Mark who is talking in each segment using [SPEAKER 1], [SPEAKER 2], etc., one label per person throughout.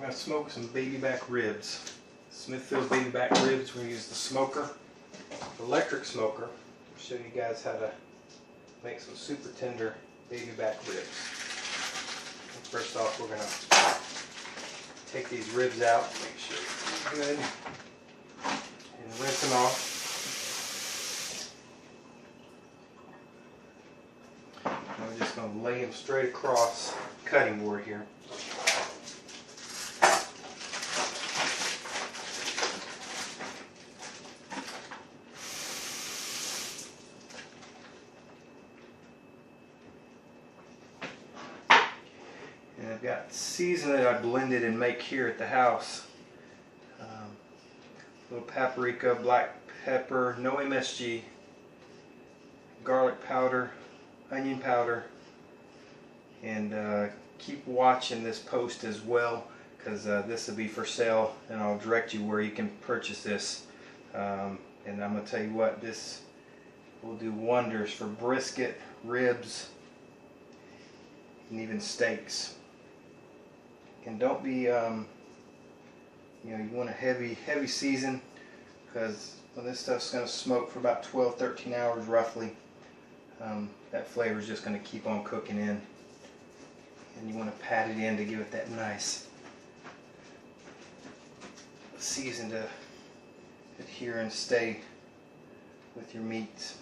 [SPEAKER 1] going to smoke some baby back ribs. Smithfield baby back ribs. We're going to use the smoker, electric smoker. I'll show you guys how to make some super tender baby back ribs. First off, we're going to take these ribs out, make sure they're good, and rinse them off. And we're just going to lay them straight across the cutting board here. And I've got seasoning that I blended and make here at the house. Little paprika, black pepper, no MSG, garlic powder, onion powder, and keep watching this post as well, because this will be for sale, and I'll direct you where you can purchase this. And I'm going to tell you what, this will do wonders for brisket, ribs, and even steaks. And don't be you want a heavy season, because when this stuff's going to smoke for about 12-13 hours roughly, that flavor is just going to keep on cooking in, and you want to pat it in to give it that nice season to adhere and stay with your meats.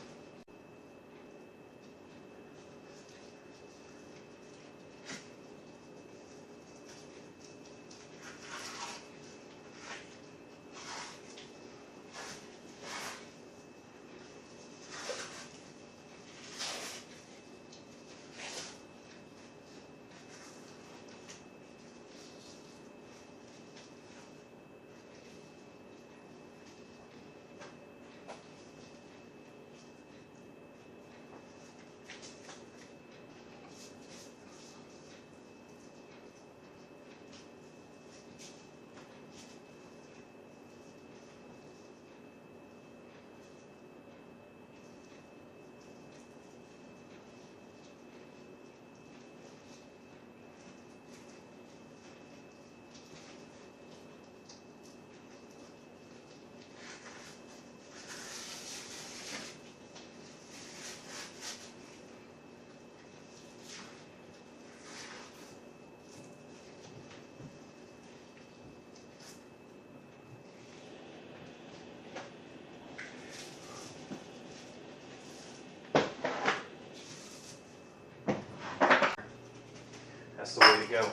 [SPEAKER 1] That's the way to go.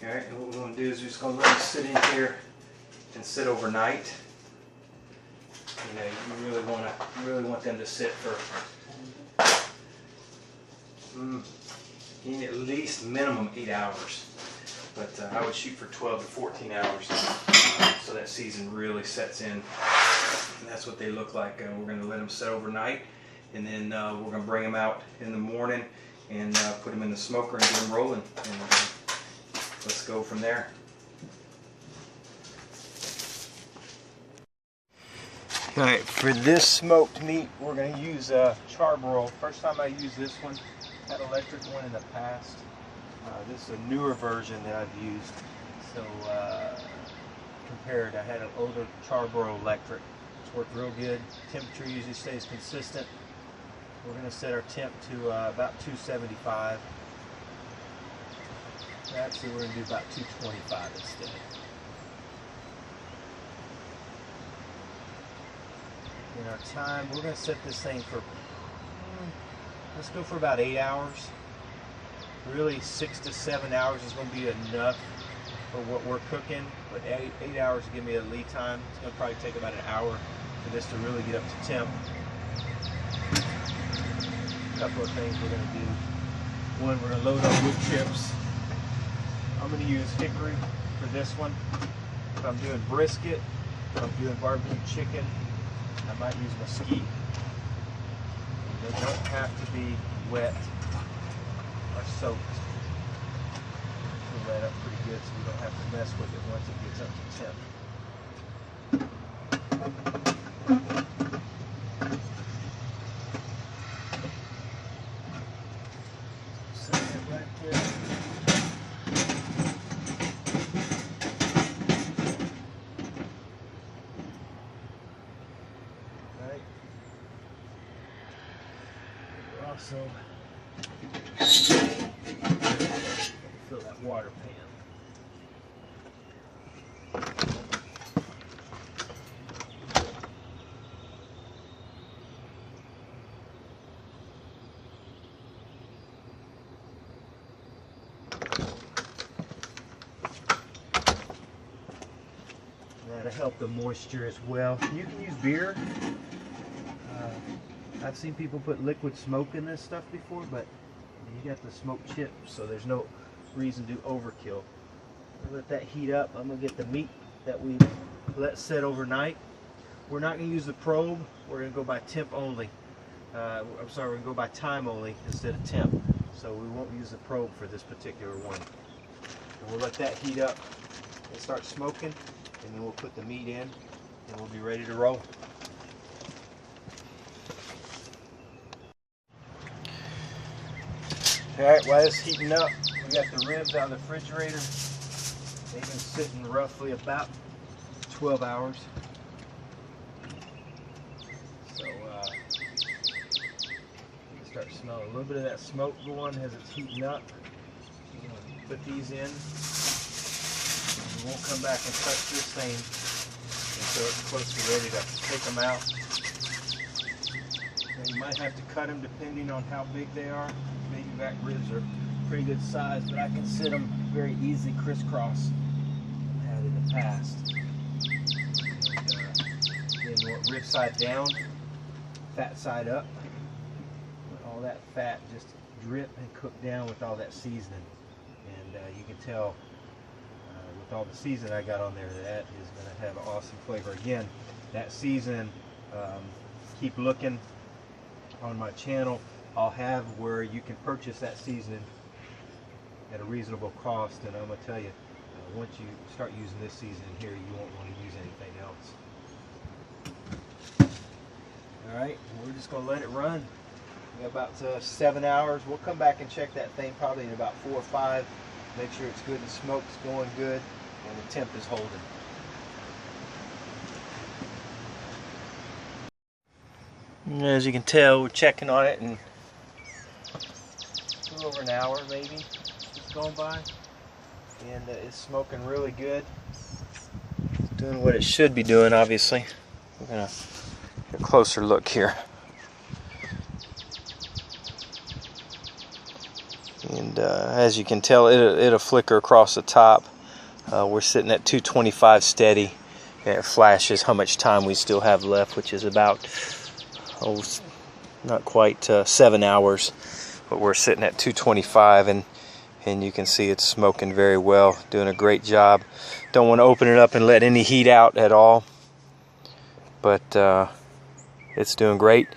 [SPEAKER 1] Alright, and what we're going to do is we're just going to let them sit in here and sit overnight. You know, you really want them to sit for you need at least minimum 8 hours. But I would shoot for 12 to 14 hours so that season really sets in. And that's what they look like. We're going to let them sit overnight, and then we're going to bring them out in the morning and put them in the smoker and get them rolling, and let's go from there. Alright, for this smoked meat we're going to use Char-Broil. First time I used this one, had an electric one in the past. This is a newer version that I've used. So compared, I had an older Char-Broil electric. It's worked real good. Temperature usually stays consistent. We're going to set our temp to about 275. Actually, we're going to do about 225 instead. And our time, we're going to set this thing for, let's go for about 8 hours. Really 6 to 7 hours is going to be enough for what we're cooking, but 8 hours will give me a lead time. It's going to probably take about an hour for this to really get up to temp. A couple of things we're going to do. One, we're going to load up wood chips. I'm going to use hickory for this one. If I'm doing brisket, if I'm doing barbecue chicken, I might use mesquite. They don't have to be wet or soaked. Fill that up pretty good so we don't have to mess with it once it gets up to temp. Set it right there.
[SPEAKER 2] also fill that water pan. That'll help the moisture as well. You can use beer. I've seen people put liquid smoke in this stuff before, but you got the smoked chips, so there's no reason to do overkill. Let that heat up. I'm going to get the meat that we let set overnight. We're not going to use the probe. We're going to go by temp only. I'm sorry, we're going to go by time only instead of temp. So we won't use the probe for this particular one. And we'll let that heat up and start smoking, and then we'll put the meat in and we'll be ready to roll. Alright, while it's heating up, we got the ribs out of the refrigerator. They've been sitting roughly about 12 hours. So you can start smelling a little bit of that smoke going as it's heating up. We're going to put these in. We won't come back and touch this thing until it's close to ready to take them out. And you might have to cut them depending on how big they are. Baby back ribs are pretty good size, but I can sit them very easy crisscross. I've had in the past. And, then rib side down, fat side up. Let all that fat just drip and cook down with all that seasoning. And you can tell with all the seasoning I got on there, that is going to have an awesome flavor. Again, that seasoning, keep looking on my channel. I'll have where you can purchase that seasoning at a reasonable cost, and I'm going to tell you, once you start using this seasoning here, you won't want to use anything else. Alright, we're just going to let it run. We got about 7 hours. We'll come back and check that thing probably in about 4 or 5. Make sure it's good, the smoke's going good, and the temp is holding. As you can tell, we're checking on it, and a little over an hour maybe it's going by, and it's smoking really good. It's doing what it should be doing, obviously. We're going to get a closer look here. And as you can tell, it'll flicker across the top. We're sitting at 225 steady, and it flashes how much time we still have left, which is about not quite 7 hours, but we're sitting at 225, and you can see it's smoking very well, doing a great job. Don't want to open it up and let any heat out at all, but it's doing great.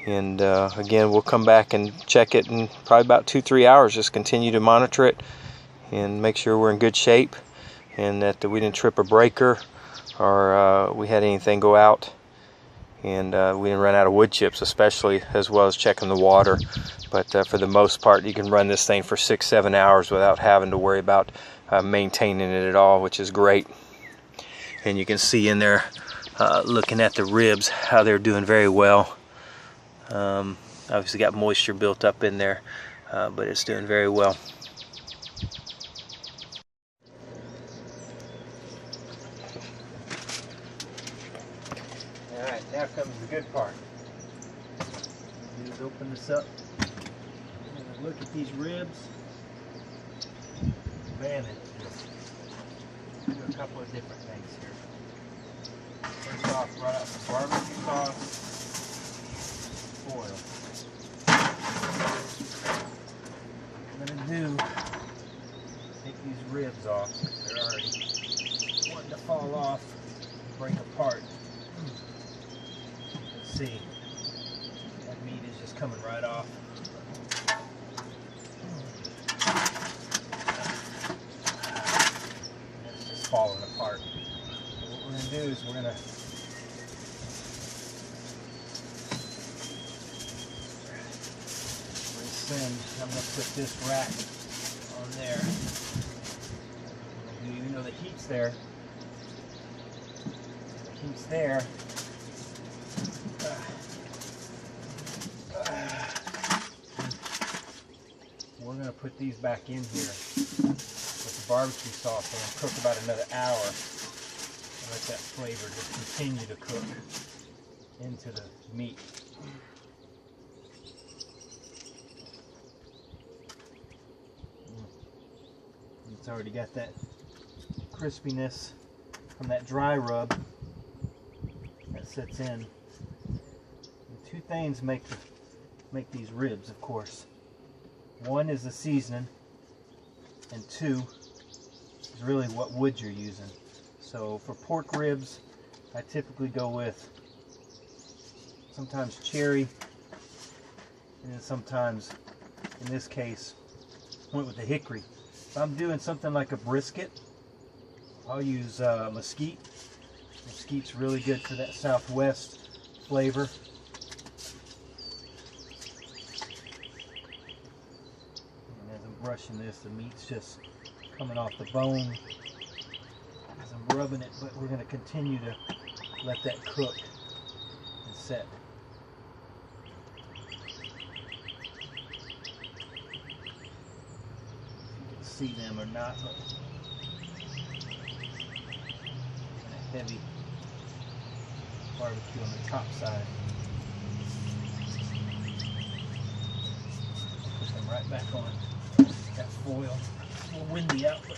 [SPEAKER 2] And again, we'll come back and check it in probably about 2-3 hours. Just continue to monitor it and make sure we're in good shape, and that we didn't trip a breaker or we had anything go out, and we didn't run out of wood chips, especially, as well as checking the water. But for the most part, you can run this thing for 6-7 hours without having to worry about maintaining it at all, which is great. And you can see in there, looking at the ribs, how they're doing very well. Obviously got moisture built up in there, but it's doing very well. Alright, now comes the good part. Just open this up and look at these ribs. Man, do a couple of different things here. First off, right out some barbecue sauce. Oil. What I'm going to do, take these ribs off. They're already wanting to fall off, break apart. Let's see. That meat is just coming right off. And it's just falling apart. So what we're going to do is we're going to I'm going to put this rack on there. Even though the heat's there, to put these back in here with the barbecue sauce and cook about another hour. And let that flavor just continue to cook into the meat. It's already got that crispiness from that dry rub that sets in. And two things make these ribs, of course. One is the seasoning, and two is really what wood you're using. So for pork ribs, I typically go with sometimes cherry, and then sometimes, in this case, went with the hickory. If I'm doing something like a brisket, I'll use mesquite. Mesquite's really good for that Southwest flavor. And as I'm brushing this, the meat's just coming off the bone as I'm rubbing it, but we're going to continue to let that cook and set. See them or not, but a heavy barbecue on the top side. Put them right back on. Got foil. It's a little windy out, but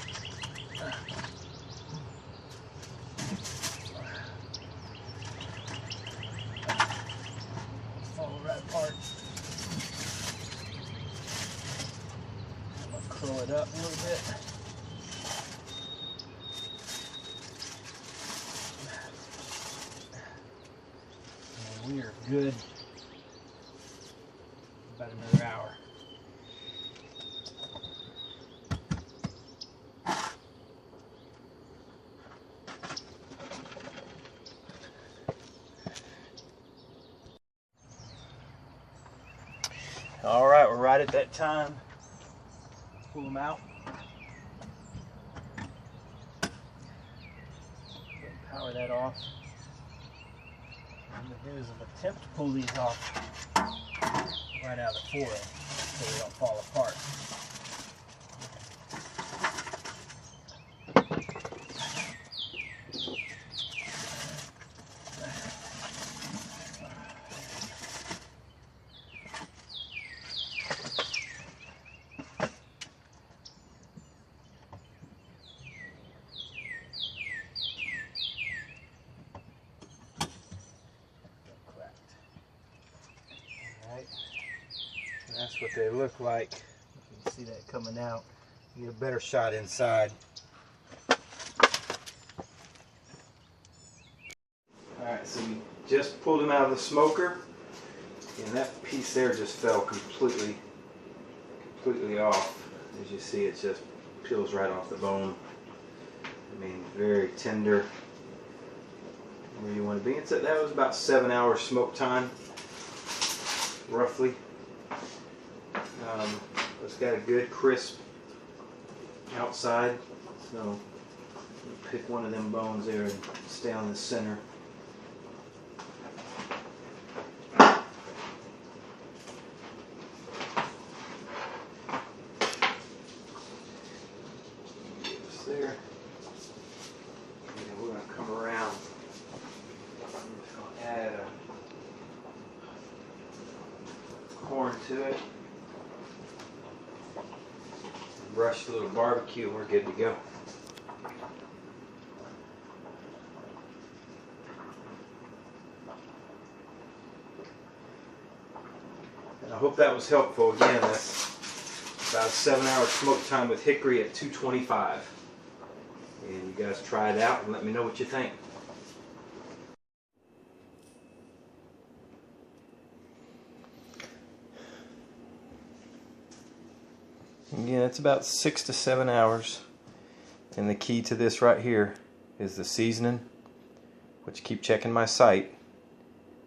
[SPEAKER 2] fall right apart. Curl it up a little bit. And we are good about another hour. All right, we're right at that time. Pull them out. Power that off. What I'm going to do is attempt to pull these off right out of the foil so they don't fall apart. And that's what they look like. You can see that coming out. You get a better shot inside. Alright, so we just pulled them out of the smoker, and that piece there just fell completely off. As you see, it just peels right off the bone. I mean, very tender. Where you want to be. That was about 7 hours smoke time, roughly. It's got a good crisp outside, so pick one of them bones there and stay on the center. Get this there. And we're going to come around. I'm just going to add a corn to it. Brush a little barbecue and we're good to go. And I hope that was helpful. Again, that's about a 7-hour smoke time with hickory at 225. And you guys try it out and let me know what you think. Again, it's about 6 to 7 hours, and the key to this right here is the seasoning, which keep checking my site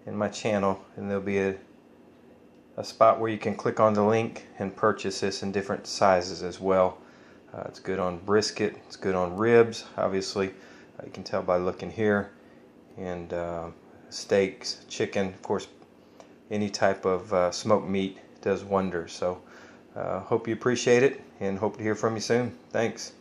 [SPEAKER 2] and my channel, and there'll be a spot where you can click on the link and purchase this in different sizes as well. It's good on brisket, it's good on ribs, obviously you can tell by looking here, and steaks, chicken, of course any type of smoked meat does wonders. So Hope you appreciate it, and hope to hear from you soon. Thanks.